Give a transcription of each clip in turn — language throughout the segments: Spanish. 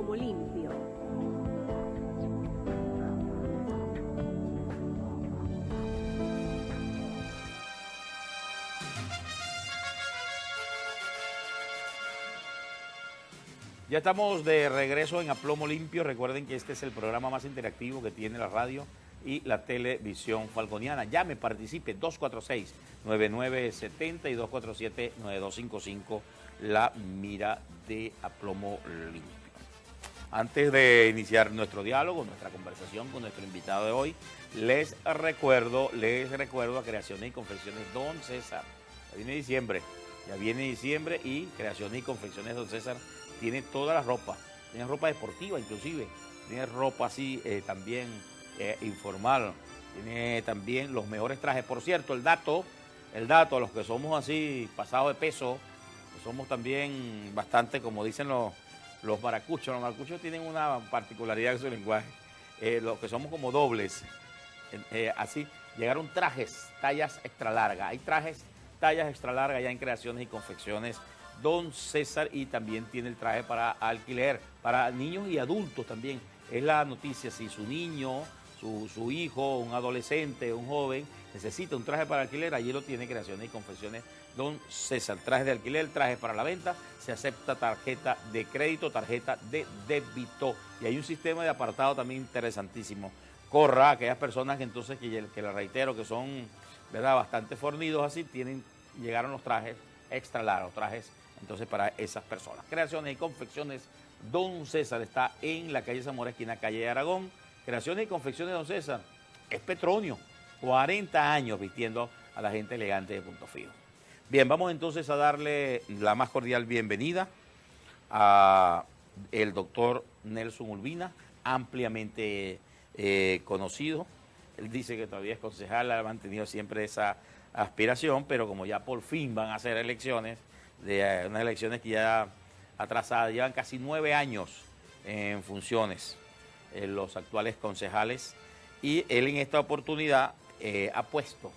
como limpio. Ya estamos de regreso en A Plomo Limpio. Recuerden que este es el programa más interactivo que tiene la radio y la televisión falconiana. Llame, participe, 246-9970 y 247-9255, la mira de A Plomo Limpio. Antes de iniciar nuestro diálogo, nuestra conversación con nuestro invitado de hoy, les recuerdo a Creaciones y Confecciones Don César. Ya viene diciembre y Creaciones y Confecciones Don César tiene toda la ropa, tiene ropa deportiva inclusive, tiene ropa así también informal, tiene también los mejores trajes. Por cierto, el dato, a los que somos así pasados de peso, somos también bastante, como dicen los maracuchos tienen una particularidad en su lenguaje, los que somos como dobles, así, llegaron trajes, tallas extra largas, hay trajes, tallas extra largas ya en Creaciones y Confecciones Don César, y también tiene el traje para alquiler, para niños y adultos también. Es la noticia, si su niño, su hijo, un adolescente, un joven, necesita un traje para alquiler, allí lo tiene Creaciones y Confecciones Don César. Traje de alquiler, trajes para la venta, se acepta tarjeta de crédito, tarjeta de débito, y hay un sistema de apartado también interesantísimo. Corra, aquellas personas que entonces, que les reitero, que son, ¿verdad?, bastante fornidos así, llegaron los trajes extra largos, trajes entonces para esas personas. Creaciones y Confecciones Don César está en la calle Zamora, esquina calle de Aragón. Creaciones y Confecciones Don César es Petronio, 40 años vistiendo a la gente elegante de Punto Fijo. Bien, vamos entonces a darle la más cordial bienvenida a el doctor Nelson Urbina, ampliamente conocido. Él dice que todavía es concejal, ha mantenido siempre esa aspiración, pero como ya por fin van a hacer elecciones, de unas elecciones que ya atrasadas, llevan casi 9 años en funciones los actuales concejales, y él en esta oportunidad ha puesto,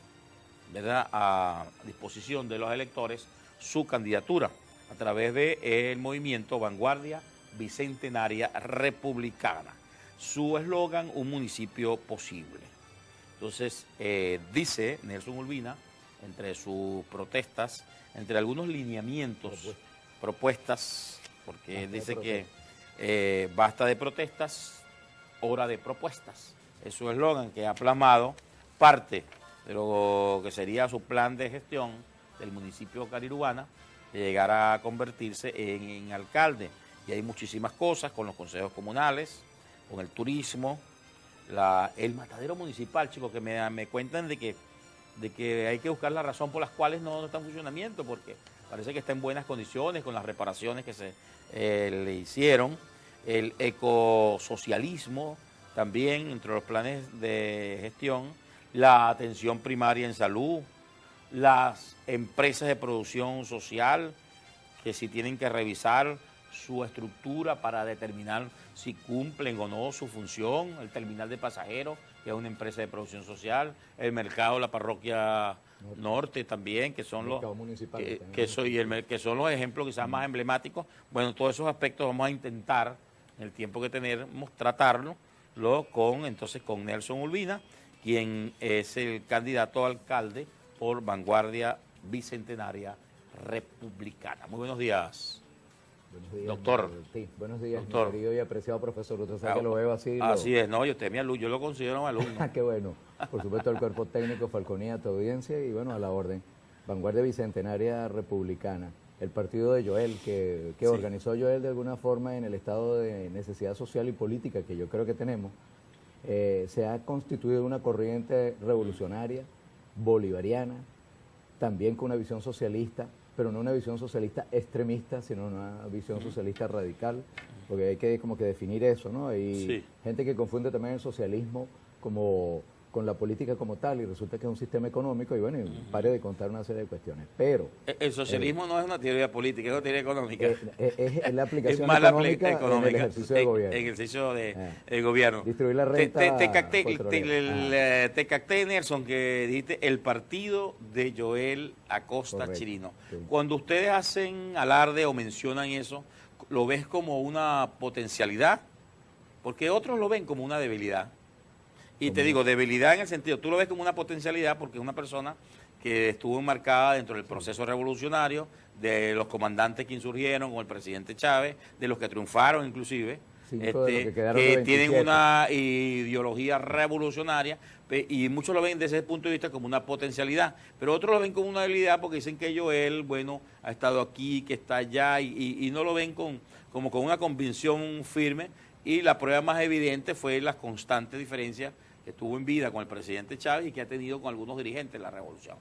¿verdad?, a disposición de los electores su candidatura a través del movimiento Vanguardia Bicentenaria Republicana. Su eslogan, un municipio posible. Entonces, dice Nelson Urbina, entre sus protestas, entre algunos lineamientos, propuestas, porque dice que basta de protestas, hora de propuestas. Es su eslogan que ha plasmado parte de lo que sería su plan de gestión del municipio de Carirubana, de llegar a convertirse en alcalde. Y hay muchísimas cosas con los consejos comunales, con el turismo, el matadero municipal, chicos, que me cuentan de que hay que buscar la razón por las cuales no está en funcionamiento, porque parece que está en buenas condiciones con las reparaciones que se le hicieron. El ecosocialismo también entre los planes de gestión, la atención primaria en salud, las empresas de producción social, que si tienen que revisar su estructura para determinar si cumplen o no su función, el terminal de pasajeros, que es una empresa de producción social, el mercado, la parroquia norte también, que son los que son los ejemplos quizás más emblemáticos. Bueno, todos esos aspectos vamos a intentar, en el tiempo que tenemos, tratarlo con Nelson Urbina, quien es el candidato a alcalde por Vanguardia Bicentenaria Republicana. Muy buenos días. Buenos días, doctor. Sí, buenos días, doctor. Mi querido y apreciado profesor. Usted sabe que lo veo así. Así es, no, yo lo considero un alumno. Qué bueno. Por supuesto, el cuerpo técnico, Falconía, tu audiencia, y bueno, a la orden. Vanguardia Bicentenaria Republicana. El partido de Joel, que sí, organizó Joel de alguna forma en el estado de necesidad social y política que yo creo que tenemos, se ha constituido una corriente revolucionaria, bolivariana, también con una visión socialista, pero no una visión socialista extremista, sino una visión socialista radical, porque hay que como que definir eso, ¿no? Hay gente que confunde también el socialismo con la política como tal, y resulta que es un sistema económico, y bueno, pare de contar una serie de cuestiones. Pero el socialismo no es una teoría política, es una teoría económica. Es la aplicación económica en el ejercicio de gobierno. En el ejercicio de gobierno. Distribuir la renta. Te capté, Nelson, que dijiste el partido de Joel Acosta. Correcto, Chirino. Sí. Cuando ustedes hacen alarde o mencionan eso, lo ves como una potencialidad, porque otros lo ven como una debilidad. Y te digo, debilidad en el sentido, tú lo ves como una potencialidad porque es una persona que estuvo enmarcada dentro del proceso revolucionario, de los comandantes que insurgieron con el presidente Chávez, de los que triunfaron inclusive, que tienen una ideología revolucionaria, y muchos lo ven desde ese punto de vista como una potencialidad, pero otros lo ven como una debilidad porque dicen que Joel, bueno, ha estado aquí, que está allá, y no lo ven como con una convicción firme, y la prueba más evidente fue la constante diferencia que tuvo en vida con el presidente Chávez y que ha tenido con algunos dirigentes de la revolución.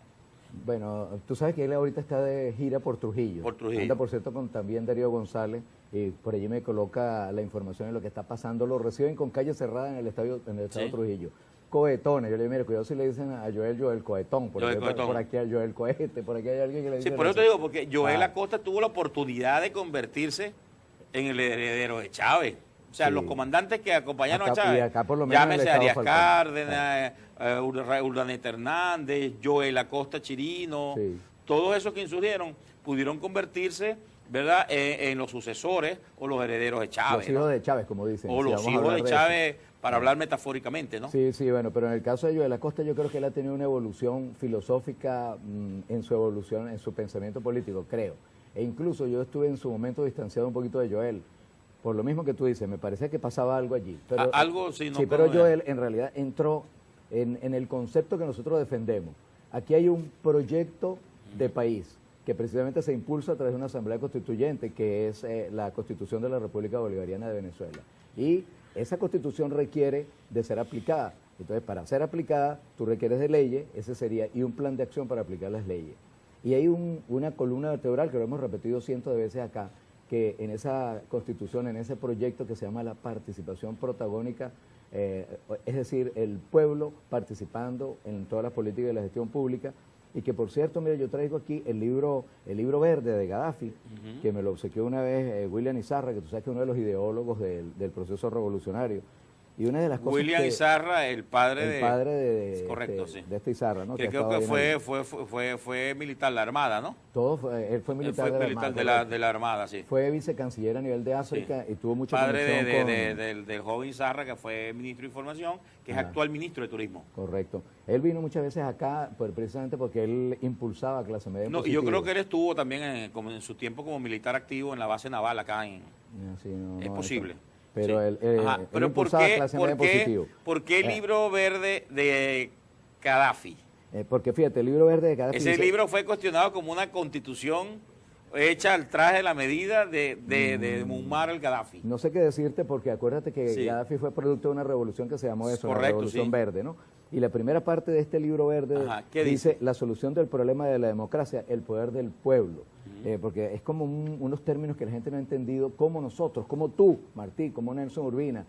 Bueno, tú sabes que él ahorita está de gira por Trujillo. Por Trujillo. Anda, por cierto, con también Darío González, y por allí me coloca la información de lo que está pasando. Lo reciben con calle cerrada en el estado de Trujillo. Cohetones, yo le digo, mire, cuidado si le dicen a Joel Cohetón, porque por aquí hay Joel Cohete, por aquí hay alguien que le dice... Sí, por eso te digo, porque Joel Acosta tuvo la oportunidad de convertirse en el heredero de Chávez. O sea, los comandantes que acompañaron a Chávez, llámese Arias Cárdenas, Urdaneta Hernández, Joel Acosta Chirino, todos esos que insurgieron pudieron convertirse, ¿verdad?, en los sucesores o los herederos de Chávez. Los hijos de Chávez, como dicen. O los hijos de Chávez, para hablar metafóricamente, ¿no? Sí, bueno, pero en el caso de Joel Acosta yo creo que él ha tenido una evolución filosófica en su evolución, en su pensamiento político, creo. E incluso yo estuve en su momento distanciado un poquito de Joel. Por lo mismo que tú dices, me parece que pasaba algo allí. Pero, algo sí, no. Sí, pero Joel en realidad entró en el concepto que nosotros defendemos. Aquí hay un proyecto de país que precisamente se impulsa a través de una asamblea constituyente, que es la Constitución de la República Bolivariana de Venezuela. Y esa Constitución requiere de ser aplicada. Entonces, para ser aplicada, tú requieres de leyes, ese sería, y un plan de acción para aplicar las leyes. Y hay una columna vertebral que lo hemos repetido cientos de veces acá, que en esa Constitución, en ese proyecto que se llama la participación protagónica, es decir, el pueblo participando en todas las políticas de la gestión pública, y que por cierto, mire, yo traigo aquí el libro verde de Gaddafi, que me lo obsequió una vez William Izarra, que tú sabes que es uno de los ideólogos del proceso revolucionario. Y una de las cosas William Izarra, el padre de correcto, sí. De este Izarra, ¿no? Que creo que fue militar de la Armada, ¿no? Él fue militar de la Armada, sí. Fue vicecanciller a nivel de África, sí. Y tuvo mucha conexión del joven Izarra, que fue ministro de Información, que es actual ministro de Turismo. Correcto. Él vino muchas veces acá precisamente porque él impulsaba clase media. No, y yo creo que él estuvo también en su tiempo como militar activo en la base naval acá en... Sí, es posible. Eso. Pero sí. él impulsaba clase media positivo. ¿Por qué el libro verde de Gaddafi? Porque fíjate, el libro verde de Gaddafi... Ese libro fue cuestionado como una constitución hecha al traje de la medida de Muammar al-Gaddafi. No sé qué decirte porque acuérdate que Gaddafi fue producto de una revolución que se llamó eso, la Revolución Verde, ¿no? Y la primera parte de este libro verde dice la solución del problema de la democracia, el poder del pueblo. Porque es como unos términos que la gente no ha entendido, como nosotros, como tú, Martí, como Nelson Urbina,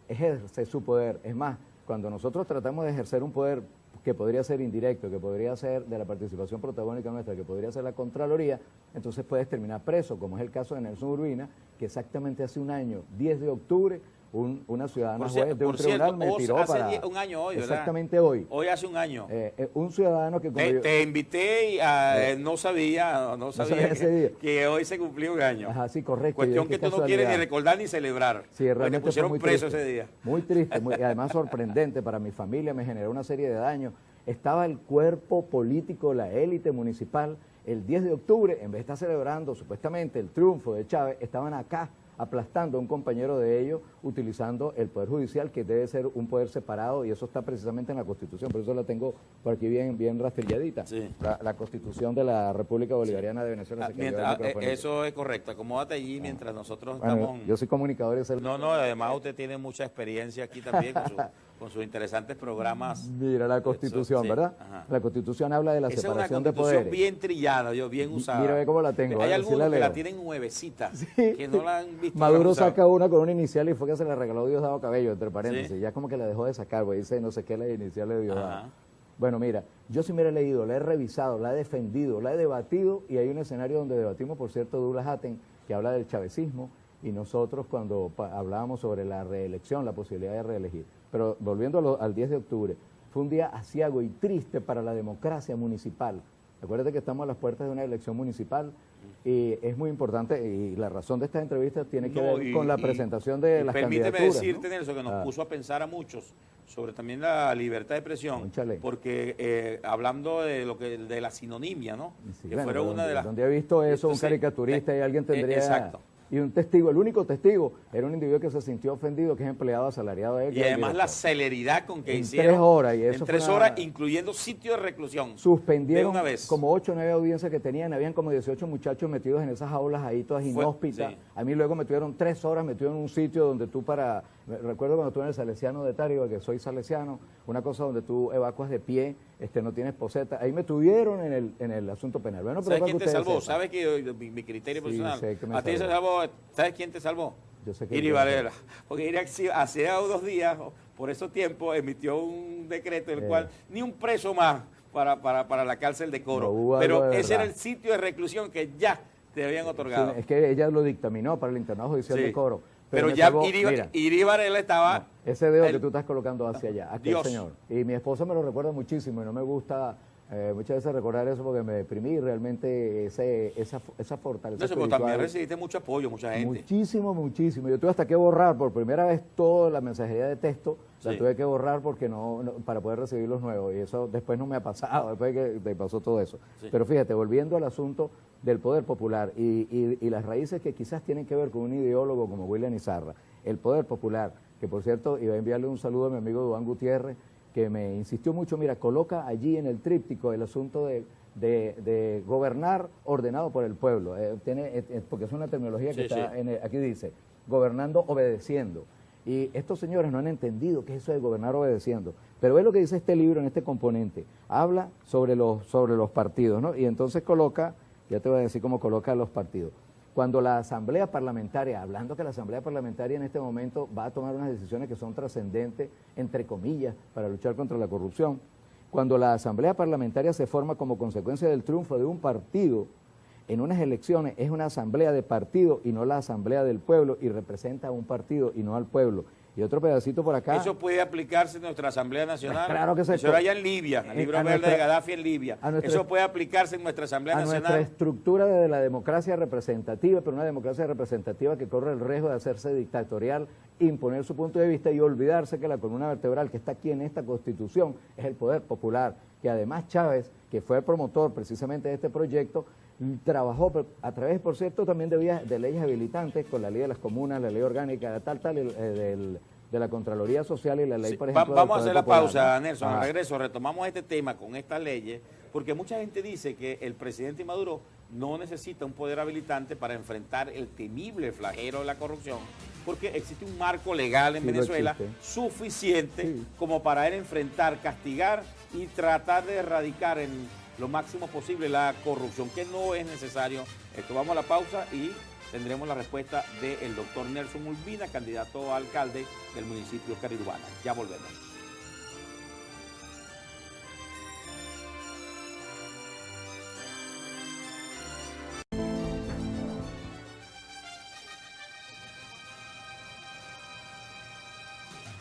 ejerce su poder. Es más, cuando nosotros tratamos de ejercer un poder que podría ser indirecto, que podría ser de la participación protagónica nuestra, que podría ser la Contraloría, entonces puedes terminar preso, como es el caso de Nelson Urbina, que exactamente hace un año, 10 de octubre, una ciudadana juez de un tribunal me tiró para... Hace un año hoy, ¿verdad? Exactamente hoy. Hoy hace un año. Un ciudadano que... Te invité y no sabía que hoy se cumplió un año. Ajá, sí, correcto. Cuestión que tú no quieres ni recordar ni celebrar. Sí, realmente te pusieron muy preso triste, ese día. Muy triste, y además sorprendente para mi familia, me generó una serie de daños. Estaba el cuerpo político, la élite municipal, el 10 de octubre, en vez de estar celebrando supuestamente el triunfo de Chávez, estaban acá aplastando a un compañero de ellos, utilizando el Poder Judicial, que debe ser un poder separado, y eso está precisamente en la Constitución, por eso la tengo por aquí bien rastrilladita. Sí. La Constitución de la República Bolivariana de Venezuela. Eso es correcto, acomódate allí mientras nosotros estamos... Yo soy comunicador y No, además usted tiene mucha experiencia aquí también con sus interesantes programas. Mira la Constitución, ¿verdad? Ajá. La Constitución habla de la separación de poderes. Es una Constitución bien trillada, bien usada. Mira, ve cómo la tengo. Hay algunos que la tienen nuevecita, que no la han visto. Maduro saca una con una inicial y fue que se la regaló Diosdado Cabello, entre paréntesis. ¿Sí? Ya como que la dejó de sacar, porque dice no sé qué la inicial de Diosdado. Bueno, mira, yo sí me la he leído, la he revisado, la he defendido, la he debatido, y hay un escenario donde debatimos, por cierto, Douglas Hatten, que habla del chavecismo, y nosotros cuando hablábamos sobre la reelección, la posibilidad de reelegir. Pero volviendo al 10 de octubre, fue un día aciago y triste para la democracia municipal. Acuérdate que estamos a las puertas de una elección municipal Y es muy importante, y la razón de estas entrevistas tiene que ver con la presentación de las candidaturas. Permíteme decirte, ¿no? Nelson, que nos puso a pensar a muchos sobre también la libertad de expresión, Cónchale. porque hablando de lo que de la sinonimia, ¿no? Sí, que bueno, fuera una de las... donde he visto eso, un Entonces, caricaturista y alguien tendría... exacto. Y un testigo, el único testigo, era un individuo que se sintió ofendido, que es empleado asalariado de él. Y además la celeridad con que en hicieron. 3 horas. Y eso en 3 fue horas, incluyendo sitio de reclusión. Suspendieron de una vez. como 8 o 9 audiencias que tenían. Habían como 18 muchachos metidos en esas aulas ahí, todas inhóspitas. Sí. A mí luego me tuvieron 3 horas metido en un sitio donde tú recuerdo cuando estuve en el Salesiano de Táriba, que soy salesiano, una cosa donde tú evacuas de pie, no tienes poseta. Ahí me tuvieron en el asunto penal. Bueno, pero ¿sabes quién te salvó? sepan. ¿Sabes que mi criterio Sí, personal? sé que me A ti se salvó. ¿Sabes quién te salvó? Yo sé que Iri Varela. Porque Iri hace 2 días, por esos tiempos, emitió un decreto en el cual ni un preso más para la cárcel de Coro. No, pero ese era el sitio de reclusión que ya te habían otorgado. Sí, es que ella lo dictaminó para el internado judicial de Coro. Pero me ya salvó, Iri Varela estaba... No, ese dedo que tú estás colocando hacia allá, aquel Dios. señor. Y mi esposa me lo recuerda muchísimo y no me gusta muchas veces recordar eso porque me deprimí realmente esa fortaleza No sé, pero espiritual. también recibiste mucho apoyo, mucha gente. Muchísimo, muchísimo. Yo tuve hasta que borrar por primera vez toda la mensajería de texto, la tuve que borrar porque para poder recibir los nuevos. Y eso después no me ha pasado, después de que me pasó todo eso. Sí. Pero fíjate, volviendo al asunto del poder popular y las raíces que quizás tienen que ver con un ideólogo como William Izarra, el poder popular, que por cierto, iba a enviarle un saludo a mi amigo Duván Gutiérrez, que me insistió mucho, mira, coloca allí en el tríptico el asunto de gobernar ordenado por el pueblo, porque es una terminología que aquí dice, gobernando obedeciendo. Y estos señores no han entendido qué es eso de gobernar obedeciendo. Pero ve lo que dice este libro en este componente. Habla sobre los partidos, ¿no? Y entonces coloca, ya te voy a decir cómo coloca los partidos. Cuando la Asamblea Parlamentaria, hablando que la Asamblea Parlamentaria en este momento va a tomar unas decisiones que son trascendentes, entre comillas, para luchar contra la corrupción, cuando la Asamblea Parlamentaria se forma como consecuencia del triunfo de un partido en unas elecciones, es una asamblea de partido y no la asamblea del pueblo, y representa a un partido y no al pueblo. Y otro pedacito por acá. ¿Eso puede aplicarse en nuestra Asamblea Nacional? Pues claro que se puede. Eso era allá en Libia, el libro verde de Gaddafi en Libia. ¿Eso puede aplicarse en nuestra Asamblea Nacional? A nuestra estructura de la democracia representativa, pero una democracia representativa que corre el riesgo de hacerse dictatorial, imponer su punto de vista y olvidarse que la columna vertebral que está aquí en esta Constitución es el poder popular, que además Chávez, que fue el promotor precisamente de este proyecto, trabajó a través, por cierto, también de leyes habilitantes, con la ley de las comunas, la ley orgánica, de la Contraloría Social y la ley, por ejemplo... Vamos a hacer la pausa, Nelson. Al regreso retomamos este tema con estas leyes, porque mucha gente dice que el presidente Maduro no necesita un poder habilitante para enfrentar el temible flagelo de la corrupción, porque existe un marco legal en Venezuela suficiente como para él enfrentar, castigar y tratar de erradicar en lo máximo posible la corrupción, que no es necesario. Vamos a la pausa y tendremos la respuesta del doctor Nelson Urbina, candidato a alcalde del municipio Carirubana. Ya volvemos.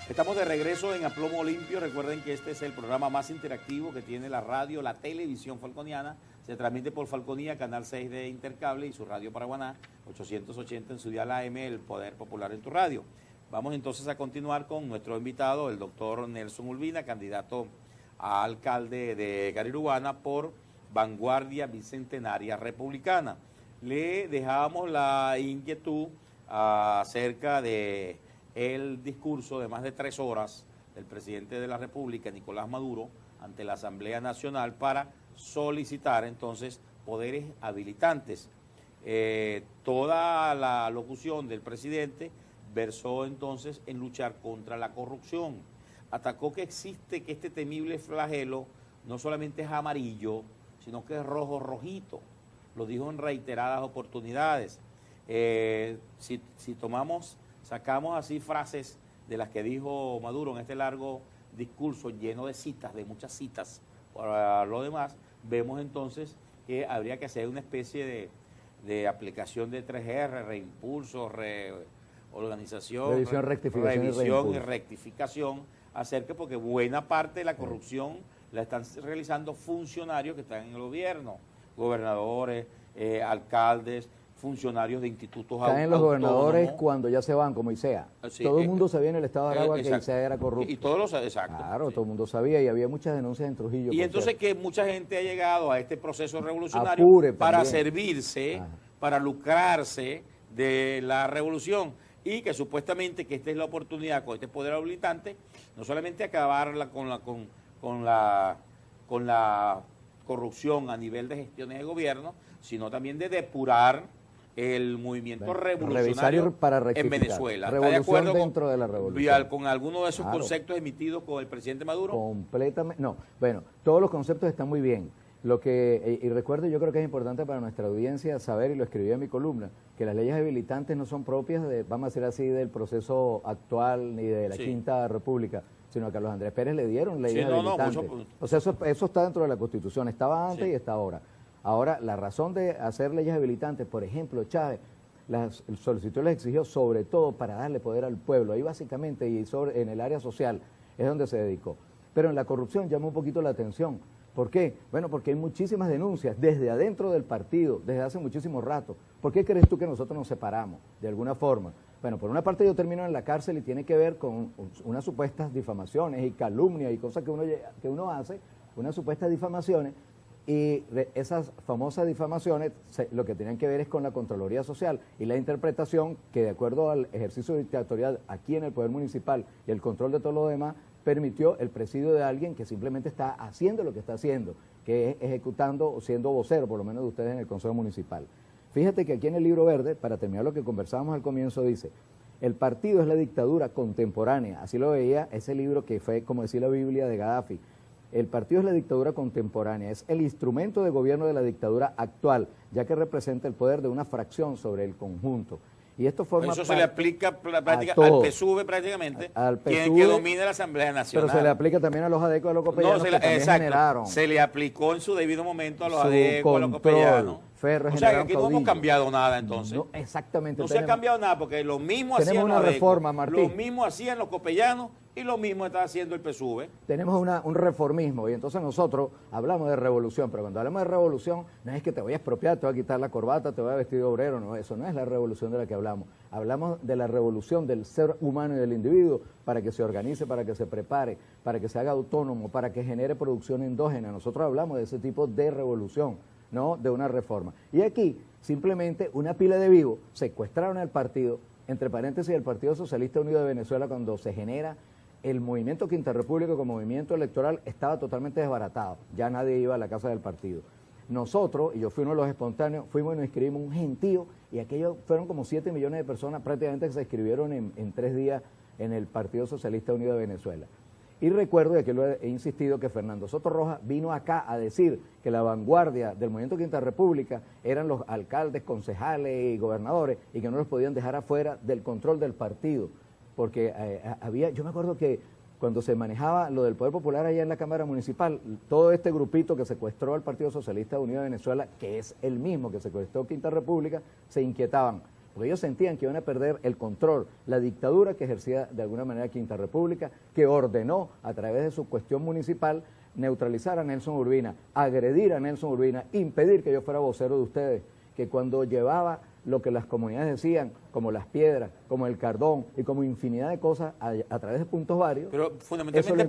Estamos de regreso en Aplomo Limpio. Recuerden que este es el programa más interactivo que tiene la radio, la televisión falconiana. Se transmite por Falconía, Canal 6 de Intercable y su radio Paraguaná, 880 en su dial AM, el Poder Popular en tu radio. Vamos entonces a continuar con nuestro invitado, el doctor Nelson Urbina, candidato a alcalde de Carirubana por Vanguardia Bicentenaria Republicana. Le dejábamos la inquietud acerca de el discurso de más de 3 horas del presidente de la República, Nicolás Maduro, ante la Asamblea Nacional para solicitar entonces poderes habilitantes. Toda la locución del presidente versó entonces en luchar contra la corrupción. Atacó que este temible flagelo no solamente es amarillo, sino que es rojito. Lo dijo en reiteradas oportunidades. Sacamos así frases de las que dijo Maduro en este largo discurso lleno de citas, de muchas citas. Para lo demás, vemos entonces que habría que hacer una especie de aplicación de 3R, reimpulso, reorganización, revisión y rectificación, porque buena parte de la corrupción la están realizando funcionarios que están en el gobierno, gobernadores, alcaldes, funcionarios de institutos autónomos. Caen los gobernadores cuando ya se van, como ICEA. Sí, todo el mundo sabía en el estado de Aragua que ICEA era corrupto. Y todos lo exacto. Claro, sí. todo el mundo sabía y había muchas denuncias en Trujillo. Y entonces que mucha gente ha llegado a este proceso revolucionario Apure para también. servirse, Ajá. para lucrarse de la revolución y que supuestamente que esta es la oportunidad con este poder habilitante, no solamente acabar con la corrupción a nivel de gestiones de gobierno, sino también de depurar el movimiento revolucionario para en Venezuela. ¿Está de revolución acuerdo dentro de la revolución? con alguno de esos Claro. conceptos emitidos con el presidente Maduro? Completamente. No, bueno, todos los conceptos están muy bien. Lo que, y recuerdo, yo creo que es importante para nuestra audiencia saber, y lo escribí en mi columna, que las leyes habilitantes no son propias, vamos a decir así, del proceso actual ni de la Sí. Quinta República, sino que a Carlos Andrés Pérez le dieron leyes habilitantes. O sea, eso está dentro de la Constitución, estaba antes Sí. y está ahora. Ahora, la razón de hacer leyes habilitantes, por ejemplo, Chávez, las solicitudes les exigió sobre todo para darle poder al pueblo, ahí básicamente, y en el área social, es donde se dedicó. Pero en la corrupción llama un poquito la atención. ¿Por qué? Bueno, porque hay muchísimas denuncias desde adentro del partido, desde hace muchísimo rato. ¿Por qué crees tú que nosotros nos separamos de alguna forma? Bueno, por una parte yo termino en la cárcel y tiene que ver con unas supuestas difamaciones y calumnias y cosas que uno hace, unas supuestas difamaciones, y esas famosas difamaciones lo que tienen que ver es con la Contraloría Social y la interpretación que, de acuerdo al ejercicio dictatorial aquí en el Poder Municipal y el control de todo lo demás, permitió el presidio de alguien que simplemente está haciendo lo que está haciendo, que es ejecutando o siendo vocero, por lo menos de ustedes en el Consejo Municipal. Fíjate que aquí en el Libro Verde, para terminar lo que conversábamos al comienzo, dice: el partido es la dictadura contemporánea. Así lo veía ese libro que fue, como decía la Biblia de Gaddafi. El partido es la dictadura contemporánea, es el instrumento de gobierno de la dictadura actual, ya que representa el poder de una fracción sobre el conjunto. Y esto forma Eso se le aplica al PSUV prácticamente, al PSUV, quien que domina la Asamblea Nacional. Pero se le aplica también a los adecos de los copellanos, que también generaron. Se le aplicó en su debido momento a los adecos, a los copellanos. O sea que aquí no hemos cambiado nada entonces. No, exactamente. No se ha cambiado nada porque lo mismo hacían una los adecos, reforma, Martín. lo mismo hacían los copellanos y lo mismo está haciendo el PSUV. Tenemos un reformismo y entonces nosotros hablamos de revolución, pero cuando hablamos de revolución no es que te voy a expropiar, te voy a quitar la corbata, te voy a vestir de obrero, no, eso no es la revolución de la que hablamos. Hablamos de la revolución del ser humano y del individuo para que se organice, para que se prepare, para que se haga autónomo, para que genere producción endógena. Nosotros hablamos de ese tipo de revolución, no de una reforma. Y aquí simplemente una pila de vivos secuestraron el partido, entre paréntesis el Partido Socialista Unido de Venezuela, cuando se genera el movimiento Quinta República como movimiento electoral estaba totalmente desbaratado, ya nadie iba a la casa del partido. Nosotros, y yo fui uno de los espontáneos, fuimos y nos inscribimos un gentío, y aquello fueron como 7 millones de personas prácticamente que se inscribieron en 3 días en el Partido Socialista Unido de Venezuela. Y recuerdo, y aquí lo he insistido, que Fernando Soto Rojas vino acá a decir que la vanguardia del movimiento Quinta República eran los alcaldes, concejales y gobernadores, y que no los podían dejar afuera del control del partido. Porque yo me acuerdo que cuando se manejaba lo del Poder Popular allá en la Cámara Municipal, todo este grupito que secuestró al Partido Socialista Unido de Venezuela, que es el mismo que secuestró Quinta República, se inquietaban, porque ellos sentían que iban a perder el control, la dictadura que ejercía de alguna manera Quinta República, que ordenó a través de su cuestión municipal neutralizar a Nelson Urbina, agredir a Nelson Urbina, impedir que yo fuera vocero de ustedes, que cuando llevaba lo que las comunidades decían, como las piedras, como el cardón y como infinidad de cosas a través de puntos varios. Pero fundamentalmente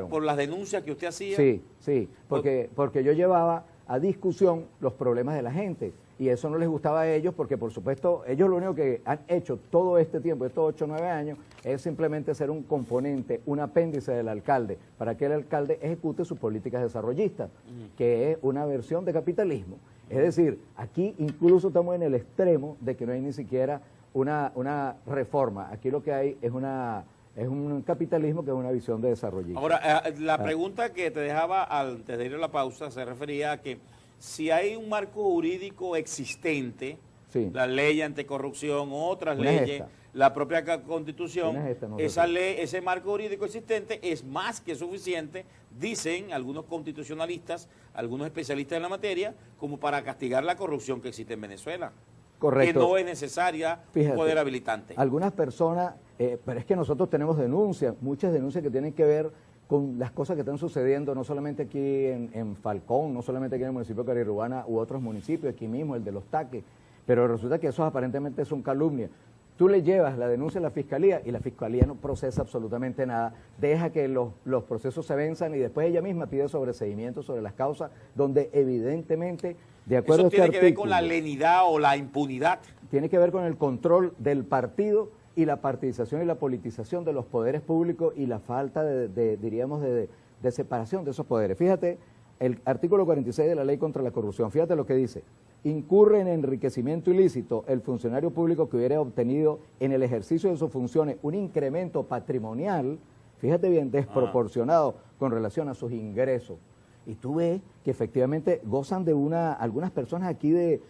por las denuncias que usted hacía. Sí, porque yo llevaba a discusión los problemas de la gente y eso no les gustaba a ellos porque, por supuesto, ellos lo único que han hecho todo este tiempo, estos 8 o 9 años, es simplemente ser un componente, un apéndice del alcalde, para que el alcalde ejecute sus políticas desarrollistas, que es una versión de capitalismo. Es decir, aquí incluso estamos en el extremo de que no hay ni siquiera una reforma. Aquí lo que hay es un capitalismo que es una visión de desarrollista. Ahora, la pregunta que te dejaba antes de ir a la pausa se refería a que si hay un marco jurídico existente, sí, la ley anticorrupción, otras una leyes, la propia Constitución, esa ley, ese marco jurídico existente es más que suficiente, dicen algunos constitucionalistas, algunos especialistas en la materia, como para castigar la corrupción que existe en Venezuela. Correcto. Que no es necesaria un poder habilitante. Algunas personas, pero es que nosotros tenemos denuncias, muchas denuncias que tienen que ver con las cosas que están sucediendo, no solamente aquí en Falcón, no solamente aquí en el municipio de Carirruana u otros municipios, aquí mismo, el de Los Taques, pero resulta que esos aparentemente son calumnias. Tú le llevas la denuncia a la Fiscalía y la Fiscalía no procesa absolutamente nada, deja que los procesos se venzan y después ella misma pide sobreseimiento sobre las causas, donde evidentemente, de acuerdo a este artículo... ¿Eso tiene que ver con la lenidad o la impunidad? Tiene que ver con el control del partido y la partidización y la politización de los poderes públicos y la falta diríamos, de separación de esos poderes. Fíjate, el artículo 46 de la Ley contra la Corrupción, fíjate lo que dice: incurre en enriquecimiento ilícito el funcionario público que hubiera obtenido en el ejercicio de sus funciones un incremento patrimonial, fíjate bien, desproporcionado con relación a sus ingresos. Y tú ves que efectivamente gozan de algunas personas aquí de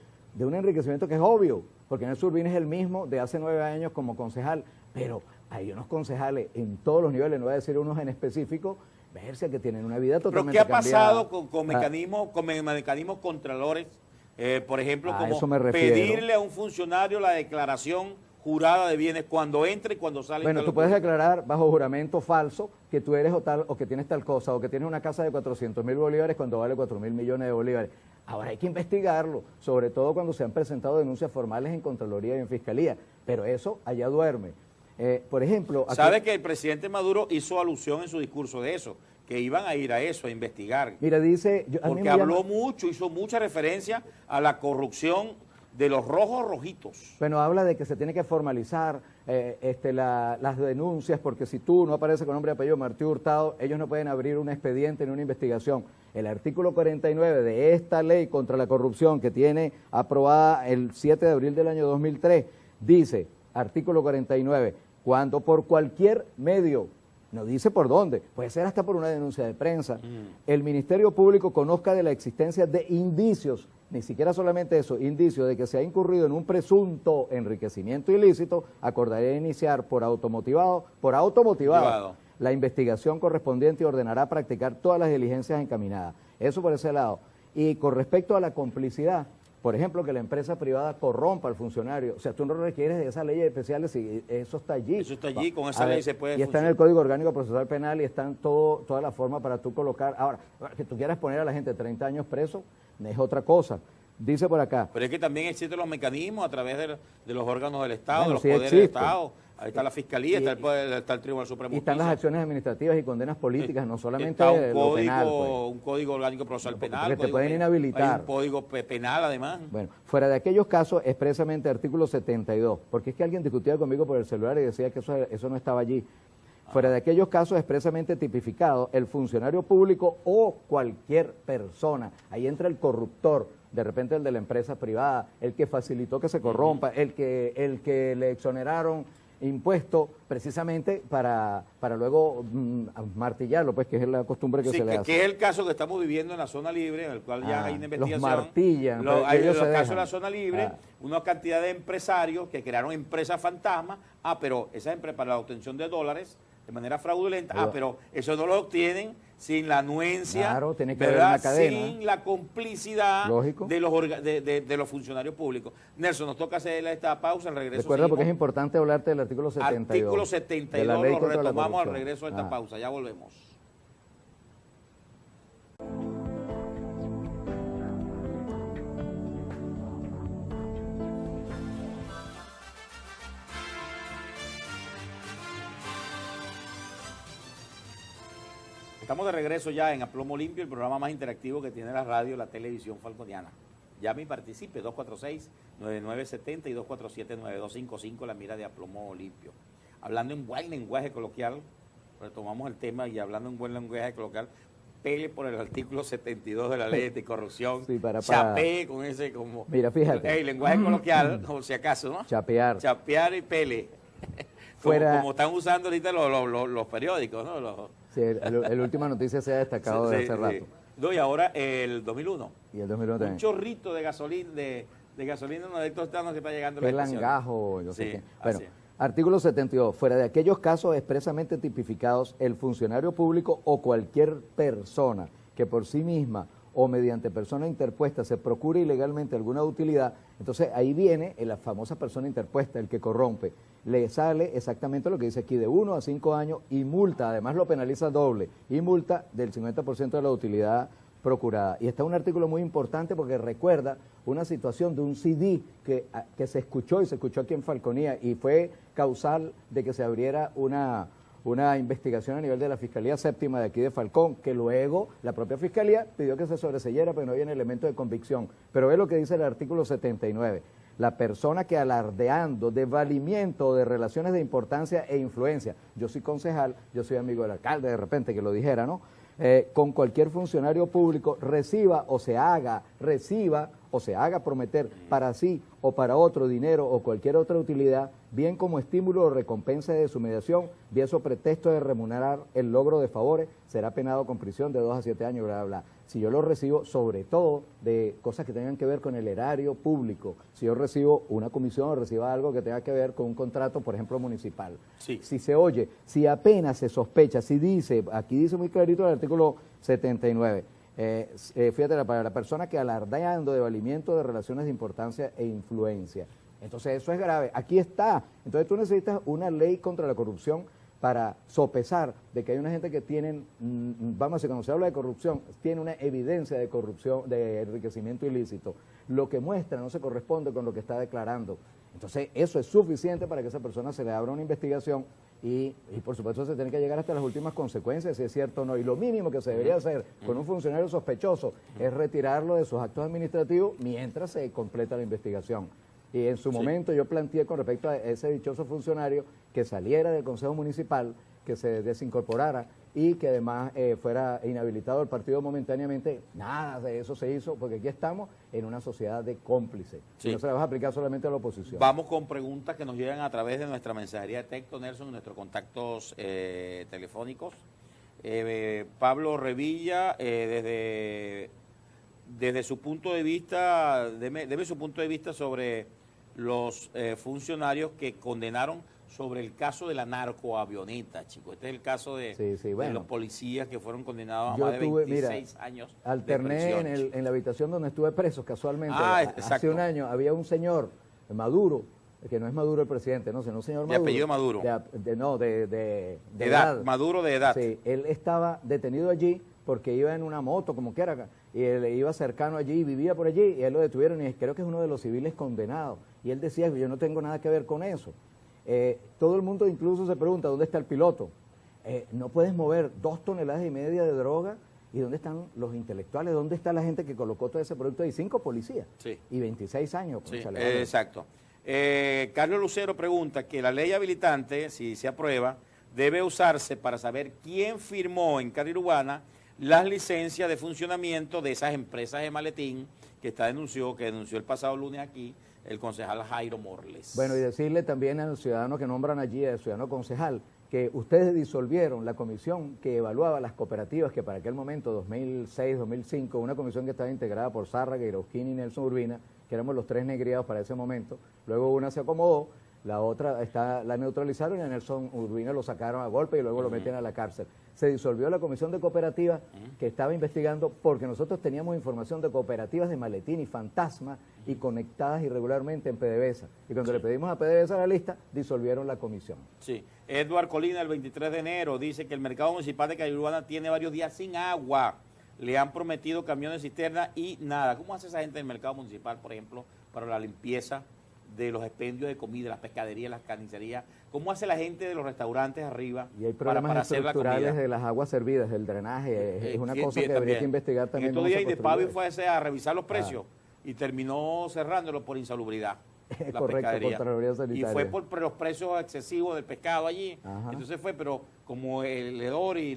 un enriquecimiento que es obvio, porque Nelson Urbina es el mismo de hace 9 años como concejal, pero hay unos concejales en todos los niveles, no voy a decir unos en específico, verse que tienen una vida totalmente cambiada. ¿Pero qué ha pasado con mecanismos contralores? Por ejemplo, como pedirle a un funcionario la declaración jurada de bienes cuando entra y cuando sale. Bueno, tú puedes declarar bajo juramento falso que tú eres o tal, o que tienes tal cosa, o que tienes una casa de 400.000 bolívares cuando vale 4.000 millones de bolívares. Ahora hay que investigarlo, sobre todo cuando se han presentado denuncias formales en Contraloría y en Fiscalía, pero eso allá duerme. Por ejemplo... ¿Sabe que el presidente Maduro hizo alusión en su discurso de eso? Que iban a ir a eso, a investigar. Mira, dice... Porque habló mucho, hizo mucha referencia a la corrupción de los rojos rojitos. Bueno, habla de que se tiene que formalizar las denuncias, porque si tú no apareces con nombre y apellido Martí Hurtado, ellos no pueden abrir un expediente ni una investigación. El artículo 49 de esta ley contra la corrupción, que tiene aprobada el 7 de abril del año 2003, dice, artículo 49, cuando por cualquier medio, no dice por dónde, puede ser hasta por una denuncia de prensa, el Ministerio Público conozca de la existencia de indicios, ni siquiera solamente eso, indicios de que se ha incurrido en un presunto enriquecimiento ilícito, acordaría iniciar por automotivado la investigación correspondiente y ordenará practicar todas las diligencias encaminadas. Eso por ese lado. Y con respecto a la complicidad, por ejemplo, que la empresa privada corrompa al funcionario. O sea, tú no requieres de esas leyes especiales y eso está allí. Eso está allí, con esa ley se puede Y está en el Código Orgánico Procesal Penal y está en toda la forma para tú colocar. Ahora, que tú quieras poner a la gente 30 años preso, es otra cosa. Dice por acá. Pero es que también existen los mecanismos a través de los órganos del Estado, bueno, de los sí poderes del Estado. Ahí está la Fiscalía, está el Tribunal Supremo. Y están las acciones administrativas y condenas políticas, no solamente está lo penal. Pues. Un Código Orgánico Procesal Penal. Que te pueden inhabilitar. Hay un Código Penal, además. Bueno, fuera de aquellos casos, expresamente artículo 72, porque es que alguien discutía conmigo por el celular y decía que eso no estaba allí. Fuera de aquellos casos expresamente tipificados, el funcionario público o cualquier persona, ahí entra el corruptor, de repente el de la empresa privada, el que facilitó que se corrompa, el que le exoneraron impuesto precisamente para luego martillarlo, pues que es la costumbre que se le hace. Que es el caso que estamos viviendo en la zona libre, en el cual ya hay una investigación. Los martillan. Hay los casos de la zona libre, una cantidad de empresarios que crearon empresas fantasmas, pero esas empresas para la obtención de dólares de manera fraudulenta, pero eso no lo obtienen sin la anuencia, claro, tiene que haber una cadena, sin la complicidad de los funcionarios públicos. Nelson, nos toca hacer esta pausa, al regreso. Recuerda, porque es importante hablarte del artículo 72. Artículo 72 lo retomamos al regreso de esta pausa, ya volvemos. Estamos de regreso ya en A Plomo Limpio, el programa más interactivo que tiene la radio y la televisión falconiana. Llame y participe, 246-9970 y 247-9255, la mira de A Plomo Limpio. Hablando en buen lenguaje coloquial, retomamos el tema y hablando en buen lenguaje coloquial, pele por el artículo 72 de la ley de corrupción, sí, chapee con ese como... Mira, fíjate. Lenguaje coloquial, o si acaso, ¿no? Chapear. Chapear y pele. Como están usando ahorita los periódicos, ¿no? Sí, el última noticia se ha destacado de hace rato. No, y ahora el 2001. Y el 2001 también. Un chorrito de gasolina, de gasolina en uno de estos estados que está llegando a la estación. El langajo, yo sé qué. Bueno, así. Artículo 72. Fuera de aquellos casos expresamente tipificados, el funcionario público o cualquier persona que por sí misma o mediante persona interpuesta se procure ilegalmente alguna utilidad, entonces ahí viene la famosa persona interpuesta, el que corrompe. le sale exactamente lo que dice aquí, de 1 a 5 años y multa, además lo penaliza doble, y multa del 50% de la utilidad procurada. Y está un artículo muy importante porque recuerda una situación de un CD que se escuchó y se escuchó aquí en Falconía y fue causal de que se abriera una investigación a nivel de la Fiscalía Séptima de aquí de Falcón, que luego la propia Fiscalía pidió que se sobreseyera porque no había elemento de convicción. Pero ve lo que dice el artículo 79. La persona que alardeando de valimiento de relaciones de importancia e influencia, yo soy concejal, yo soy amigo del alcalde, de repente que lo dijera, ¿no? Con cualquier funcionario público reciba o se haga prometer para sí o para otro dinero o cualquier otra utilidad, bien como estímulo o recompensa de su mediación, bien eso pretexto de remunerar el logro de favores, será penado con prisión de 2 a 7 años, bla, bla, bla. Si yo lo recibo, sobre todo de cosas que tengan que ver con el erario público, si yo recibo una comisión o recibo algo que tenga que ver con un contrato, por ejemplo, municipal. Sí. Si se oye, si apenas se sospecha, si dice, aquí dice muy clarito el artículo 79, fíjate, para la persona que alardeando de valimiento de relaciones de importancia e influencia. Entonces eso es grave. Aquí está. Entonces tú necesitas una ley contra la corrupción para sopesar de que hay una gente que tienen, vamos a decir, cuando se habla de corrupción, tiene una evidencia de corrupción, de enriquecimiento ilícito. Lo que muestra no se corresponde con lo que está declarando. Entonces eso es suficiente para que a esa persona se le abra una investigación y por supuesto se tiene que llegar hasta las últimas consecuencias, si es cierto o no. Y lo mínimo que se debería hacer con un funcionario sospechoso es retirarlo de sus actos administrativos mientras se completa la investigación. Y en su momento yo planteé con respecto a ese dichoso funcionario que saliera del Consejo Municipal, que se desincorporara y que además fuera inhabilitado el partido momentáneamente. Nada de eso se hizo porque aquí estamos en una sociedad de cómplices. Sí. Y no se la vas a aplicar solamente a la oposición. Vamos con preguntas que nos llegan a través de nuestra mensajería de texto, Nelson, nuestros contactos telefónicos. Pablo Revilla, desde su punto de vista, deme su punto de vista sobre los funcionarios que condenaron sobre el caso de la narcoavioneta, chicos. Este es el caso de los policías que fueron condenados a más de 26 años alterné de prisión. en la habitación donde estuve preso, casualmente. Exacto. Hace un año había un señor, Maduro, que no es Maduro el presidente, no, sino un señor Maduro. De apellido Maduro. De edad. Maduro de edad. Sí, él estaba detenido allí porque iba en una moto, como quiera, y él iba cercano allí, vivía por allí, y él lo detuvieron, y creo que es uno de los civiles condenados. Y él decía, yo no tengo nada que ver con eso. Todo el mundo incluso se pregunta, ¿dónde está el piloto? No puedes mover 2,5 toneladas de droga, ¿y dónde están los intelectuales? ¿Dónde está la gente que colocó todo ese producto? Hay 5 policías, y 26 años. Sí, exacto. Carlos Lucero pregunta que la ley habilitante, si se aprueba, debe usarse para saber quién firmó en Carirubana las licencias de funcionamiento de esas empresas de maletín que denunció el pasado lunes aquí el concejal Jairo Morles. Bueno, y decirle también al ciudadano que nombran allí, al ciudadano concejal, que ustedes disolvieron la comisión que evaluaba las cooperativas, que para aquel momento, 2006, 2005, una comisión que estaba integrada por Zárraga, Irauquín y Nelson Urbina, que éramos los 3 negriados para ese momento. Luego una se acomodó, la otra la neutralizaron y a Nelson Urbina lo sacaron a golpe y luego lo metieron a la cárcel. Se disolvió la comisión de cooperativas que estaba investigando porque nosotros teníamos información de cooperativas de maletín y fantasma y conectadas irregularmente en PDVSA. Y cuando le pedimos a PDVSA la lista, disolvieron la comisión. Sí. Edward Colina, el 23 de enero, dice que el mercado municipal de Carirubana tiene varios días sin agua. Le han prometido camiones cisterna y nada. ¿Cómo hace esa gente del mercado municipal, por ejemplo, para la limpieza de los expendios de comida, las pescaderías, las carnicerías? ¿Cómo hace la gente de los restaurantes arriba y hay problemas para hacer la comida? Estructurales de las aguas servidas, del drenaje, es una cosa que habría que investigar también. En estos días Indepavio fue a revisar los precios y terminó cerrándolo por insalubridad. La pescadería. Y fue por los precios excesivos del pescado allí. Ajá. Entonces fue, pero como el hedor y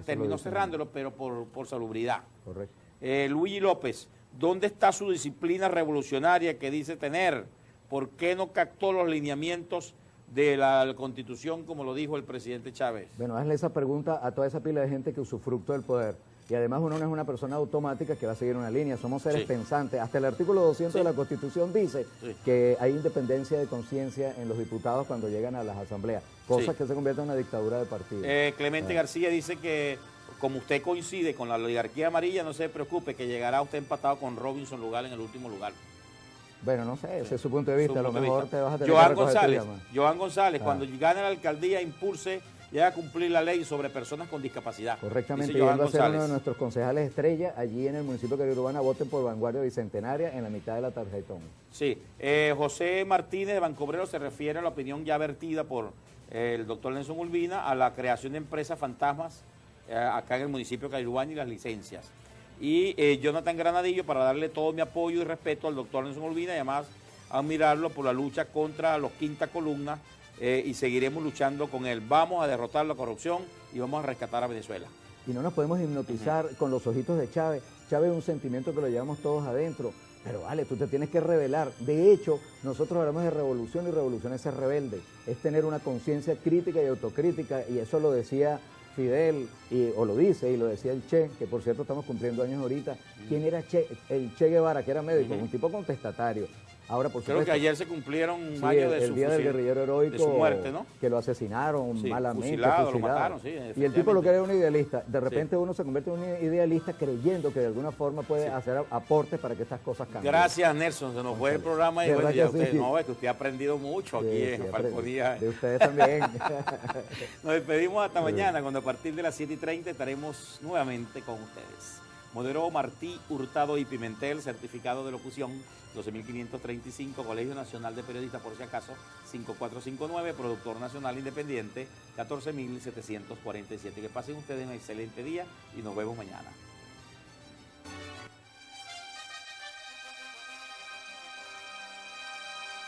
terminó cerrándolo, pero por salubridad. Correcto. Luigi López, ¿dónde está su disciplina revolucionaria que dice tener? ¿Por qué no captó los lineamientos de la Constitución como lo dijo el presidente Chávez? Bueno, hazle esa pregunta a toda esa pila de gente que usufructó del poder. Y además uno no es una persona automática que va a seguir una línea, somos seres pensantes. Hasta el artículo 200 de la Constitución dice que hay independencia de conciencia en los diputados cuando llegan a las asambleas, cosas que se convierten en una dictadura de partido. Clemente García dice que como usted coincide con la oligarquía amarilla, no se preocupe que llegará usted empatado con Robinson Lugar en el último lugar. Bueno, no sé, ese es su punto de vista, a lo mejor te vas a tener que Joan recoger tu González, llama. Joan González, cuando gane la alcaldía, impulse y haga cumplir la ley sobre personas con discapacidad. Correctamente, y Dice él Joan va a ser uno González. de nuestros concejales estrella allí en el municipio de Carolina Urbana. Voten por Vanguardia Bicentenaria en la mitad de la tarjetón. Sí, José Martínez de Bancobrero se refiere a la opinión ya vertida por el doctor Nelson Urbina a la creación de empresas fantasmas acá en el municipio de Cairubán y las licencias. Y Jonathan Granadillo, para darle todo mi apoyo y respeto al doctor Nelson Urbina y además admirarlo por la lucha contra los quinta columna y seguiremos luchando con él. Vamos a derrotar la corrupción y vamos a rescatar a Venezuela. Y no nos podemos hipnotizar con los ojitos de Chávez. Chávez es un sentimiento que lo llevamos todos adentro. Pero vale, tú te tienes que rebelar. De hecho, nosotros hablamos de revolución y revolución es ser rebelde. Es tener una conciencia crítica y autocrítica, y eso lo decía Fidel, o lo dice, y lo decía el Che, que por cierto estamos cumpliendo años ahorita. ¿Quién era Che? El Che Guevara, que era médico, un tipo contestatario. Ahora, por Creo supuesto, que ayer se cumplieron un sí, año de el su día del fusil, guerrillero heroico, de su muerte, ¿no? que lo asesinaron Sí, malamente, fusilado, lo mataron, sí, y el tipo lo que era un efectivamente. idealista. De repente uno se convierte en un idealista creyendo que de alguna forma puede hacer aportes para que estas cosas cambien. Gracias, Nelson. Se nos fue el programa y De bueno, verdad ya que usted, sí. no, es que usted ha aprendido mucho aquí Sí, en sí, Falconía. de ustedes también. Nos despedimos hasta mañana, cuando a partir de las 7:30 estaremos nuevamente con ustedes. Moderó Martí Hurtado y Pimentel, certificado de locución 12.535, Colegio Nacional de Periodistas, por si acaso, 5459, productor nacional independiente, 14.747. Que pasen ustedes un excelente día y nos vemos mañana.